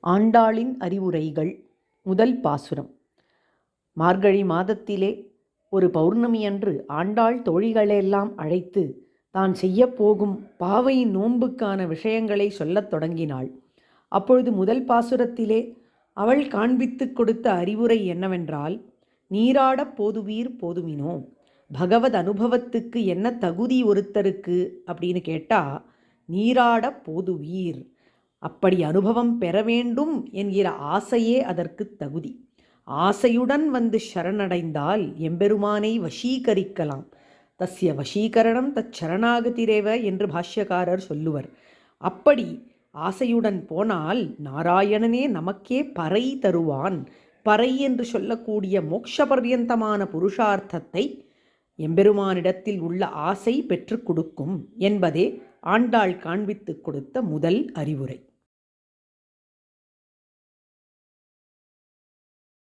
ஆண்டாளின் அறிவுரைகள். முதல் பாசுரம். மார்கழி மாதத்திலே ஒரு பௌர்ணமி அன்று ஆண்டாள் தோழிகளெல்லாம் அழைத்து தான் செய்யப்போகும் பாவை நோன்புக்கான விஷயங்களை சொல்லத் தொடங்கினாள். அப்பொழுது முதல் பாசுரத்திலே அவள் காண்பித்து கொடுத்த அறிவுரை என்னவென்றால், நீராடப் போதுவீர் போதுமினோ. பகவத் அனுபவத்துக்கு என்ன தகுதி ஒருத்தருக்கு அப்படின்னு கேட்டால், நீராடப் போதுவீர், அப்படி அனுபவம் பெற வேண்டும் என்கிற ஆசையே அதற்கு தகுதி. ஆசையுடன் வந்து சரணடைந்தால் எம்பெருமானை வசீகரிக்கலாம். தஸ்ய வசீகரணம் தச்சரணாகதிரேவ என்று பாஷ்யக்காரர் சொல்லுவர். அப்படி ஆசையுடன் போனால் நாராயணனே நமக்கே பறை தருவான். பறை என்று சொல்லக்கூடிய மோட்ச பர்யந்தமான புருஷார்த்தத்தை எம்பெருமானிடத்தில் உள்ள ஆசை பெற்றுக் கொடுக்கும் என்பதே ஆண்டாள் காண்பித்து கொடுத்த முதல் அறிவுரை.